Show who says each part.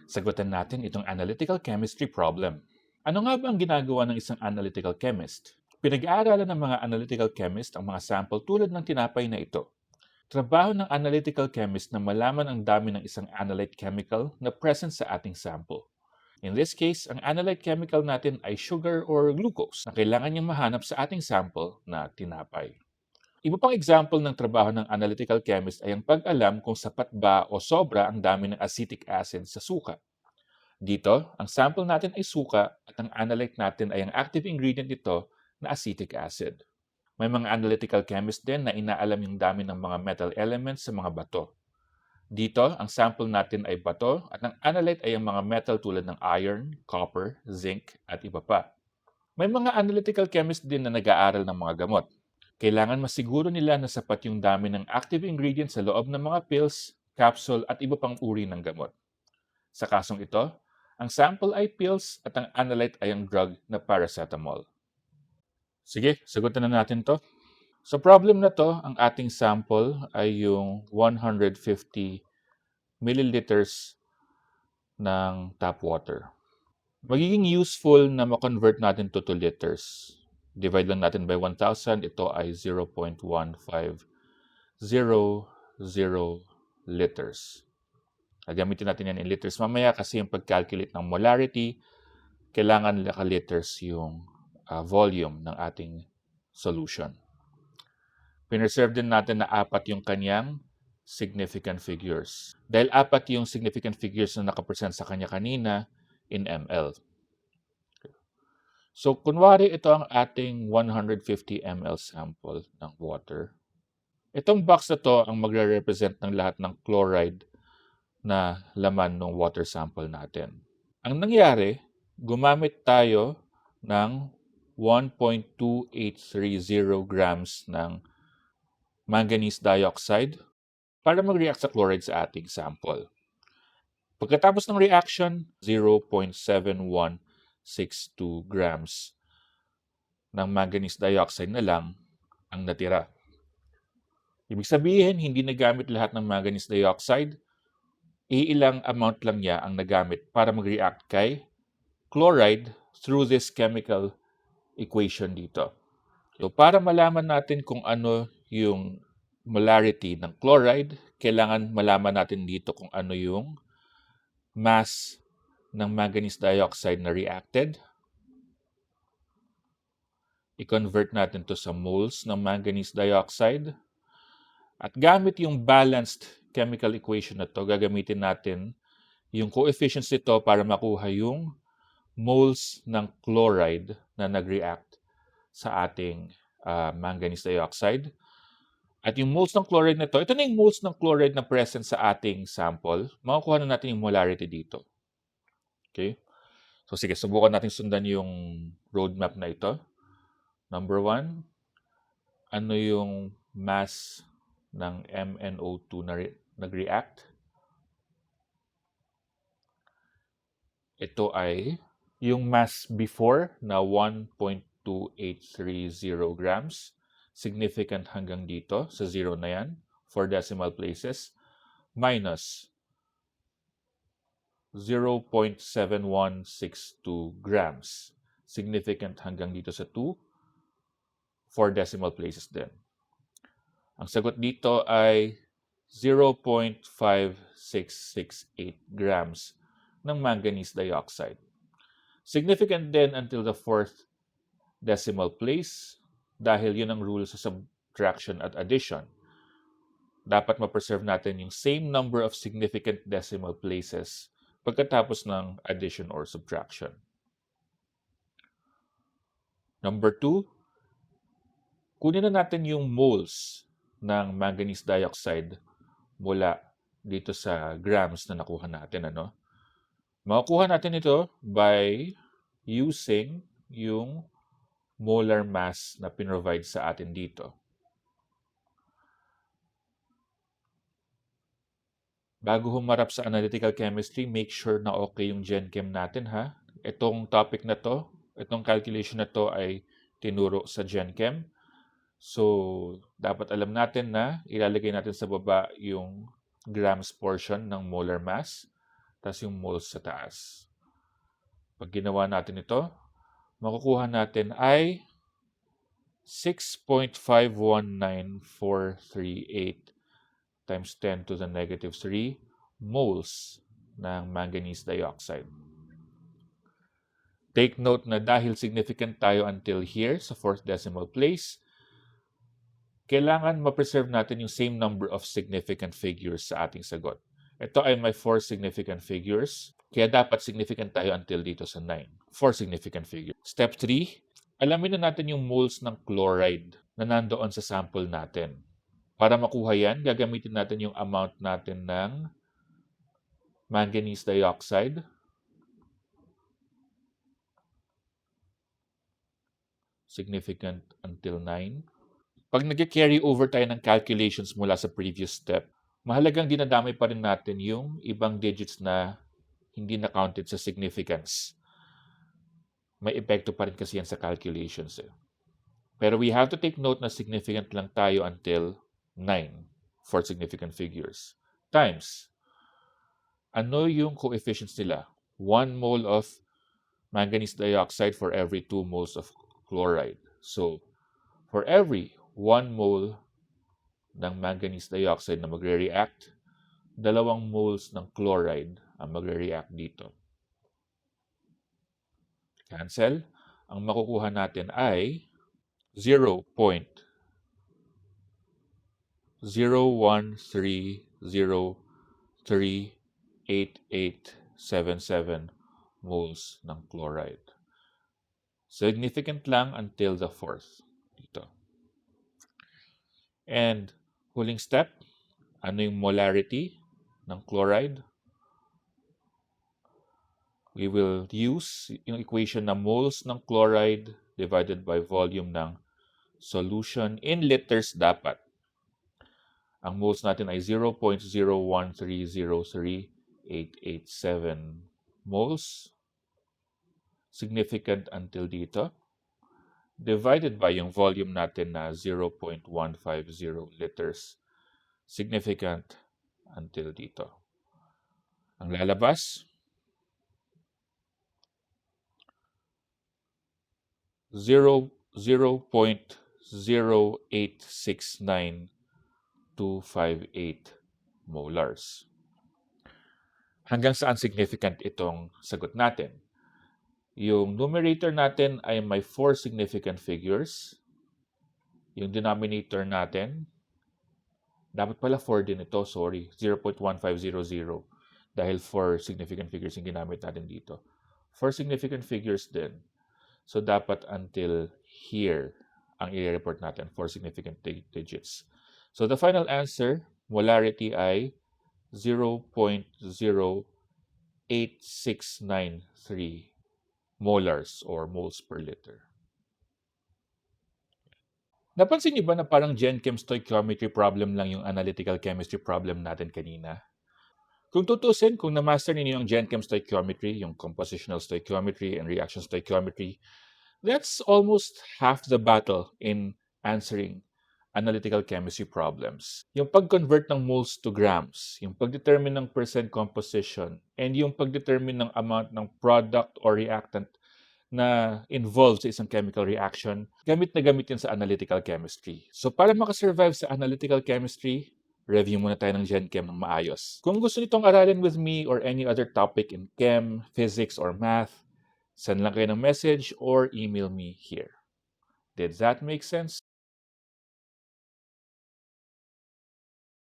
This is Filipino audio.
Speaker 1: Sagutan natin itong analytical chemistry problem. Ano nga ba ang ginagawa ng isang analytical chemist? Pinag-aaralan ng mga analytical chemist ang mga sample tulad ng tinapay na ito. Trabaho ng analytical chemist na malaman ang dami ng isang analyte chemical na present sa ating sample. In this case, ang analyte chemical natin ay sugar or glucose na kailangan niyang mahanap sa ating sample na tinapay. Iba pang example ng trabaho ng analytical chemist ay ang pag-alam kung sapat ba o sobra ang dami ng acetic acid sa suka. Dito, ang sample natin ay suka at ang analyte natin ay ang active ingredient nito na acetic acid. May mga analytical chemist din na inaalam yung dami ng mga metal elements sa mga bato. Dito, ang sample natin ay bato at ang analyte ay ang mga metal tulad ng iron, copper, zinc at iba pa. May mga analytical chemist din na nag-aaral ng mga gamot. Kailangan masiguro nila na sapat yung dami ng active ingredient sa loob ng mga pills, capsule at iba pang uri ng gamot. Sa kasong ito, ang sample ay pills at ang analyte ay ang drug na paracetamol. Sige, sagutan na natin to. Sa problem na to, ang ating sample ay yung 150 milliliters ng tap water. Magiging useful na ma-convert natin to liters. Divide lang natin by 1,000. Ito ay 0.1500 liters. Gagamitin natin yan in liters mamaya kasi yung pag-calculate ng molarity, kailangan naka-liters yung volume ng ating solution. Pineserve din natin na 4 yung kanyang significant figures. Dahil 4 yung significant figures na nakapresent sa kanya kanina in ml. So, kunwari ito ang ating 150 ml sample ng water. Itong box na to ang magre-represent ng lahat ng chloride na laman ng water sample natin. Ang nangyari, gumamit tayo ng 1.2830 grams ng manganese dioxide para mag-react sa chloride sa ating sample. Pagkatapos ng reaction, 0.7162 grams ng manganese dioxide na lang ang natira. Ibig sabihin, hindi nagamit lahat ng manganese dioxide, iilang amount lang niya ang nagamit para mag-react kay chloride through this chemical equation dito. So, para malaman natin kung ano yung molarity ng chloride, kailangan malaman natin dito kung ano yung mass ng manganese dioxide na reacted. I-convert natin to sa moles ng manganese dioxide. At gamit yung balanced chemical equation na to, gagamitin natin yung coefficients nito para makuha yung moles ng chloride na nag-react sa ating manganese dioxide. At yung moles ng chloride na ito na yung moles ng chloride na present sa ating sample. Makukuha na natin yung molarity dito. Okay? So sige, subukan natin sundan yung roadmap na ito. Number 1, ano yung mass ng MnO2 na nag-react? Ito ay yung mass before na 1.2830 grams. Significant hanggang dito, sa 0 na yan, 4 decimal places, minus 0.7162 grams. Significant hanggang dito sa 2, 4 decimal places din. Ang sagot dito ay 0.5668 grams ng manganese dioxide. Significant din until the 4th decimal place dahil yun ang rule sa subtraction at addition. Dapat ma-preserve natin yung same number of significant decimal places pagkatapos ng addition or subtraction. Number 2, kunin na natin yung moles ng manganese dioxide mula dito sa grams na nakuha natin. Makukuha natin ito by using yung molar mass na pinrovide sa atin dito. Bago humarap sa analytical chemistry, make sure na okay yung GenChem natin ha. Itong topic na to, itong calculation na to ay tinuro sa GenChem. So, dapat alam natin na ilalagay natin sa baba yung grams portion ng molar mass. tas yung moles sa taas. Pag ginawa natin ito, makukuha natin ay 6.519438 times 10 to the negative 3 moles ng manganese dioxide. Take note na dahil significant tayo until here sa fourth decimal place, kailangan ma-preserve natin yung same number of significant figures sa ating sagot. Ito ay may 4 significant figures, kaya dapat significant tayo until dito sa 9. 4 significant figures. Step 3, alamin na natin yung moles ng chloride na nandoon sa sample natin. Para makuha yan, gagamitin natin yung amount natin ng manganese dioxide. Significant until 9. Pag nag-carry over tayo ng calculations mula sa previous step, mahalagang dinadamay pa rin natin yung ibang digits na hindi na-counted sa significance. May epekto pa rin kasi yan sa calculations. Pero we have to take note na significant lang tayo until 9 for significant figures. Times, ano yung coefficients nila? 1 mole of manganese dioxide for every 2 moles of chloride. So, for every 1 mole ng manganese dioxide na magre-react, 2 moles ng chloride ang magre-react dito. Cancel. Ang makukuha natin ay 0.013038877 moles ng chloride. Significant lang until the fourth dito. And huling step, ano yung molarity ng chloride? We will use yung equation na moles ng chloride divided by volume ng solution in liters dapat. Ang moles natin ay 0.013038887 moles. Significant until dito. Divided by yung volume natin na 0.150 liters. Significant until dito. Ang lalabas, 0.0869258 molars. Hanggang saan significant itong sagot natin? Yung numerator natin ay may 4 significant figures. Yung denominator natin, dapat pala 4 din ito, sorry, 0.1500 dahil 4 significant figures yung ginamit natin dito. 4 significant figures din. So, dapat until here ang i-report natin, 4 significant digits. So, the final answer, molarity ay 0.08693 molars or moles per liter. Napansin niyo ba na parang GenChem stoichiometry problem lang yung analytical chemistry problem natin kanina? Kung tutusin, kung na-master niyo yung GenChem stoichiometry, yung compositional stoichiometry and reaction stoichiometry, that's almost half the battle in answering analytical chemistry problems. Yung pag-convert ng moles to grams, yung pag-determine ng percent composition, and yung pag-determine ng amount ng product or reactant na involved sa isang chemical reaction, gamit na gamit yun sa analytical chemistry. So para makasurvive sa analytical chemistry, review muna tayo ng GenChem ng maayos. Kung gusto nitong aralin with me or any other topic in chem, physics, or math, send lang kayo ng message or email me here. Did that make sense?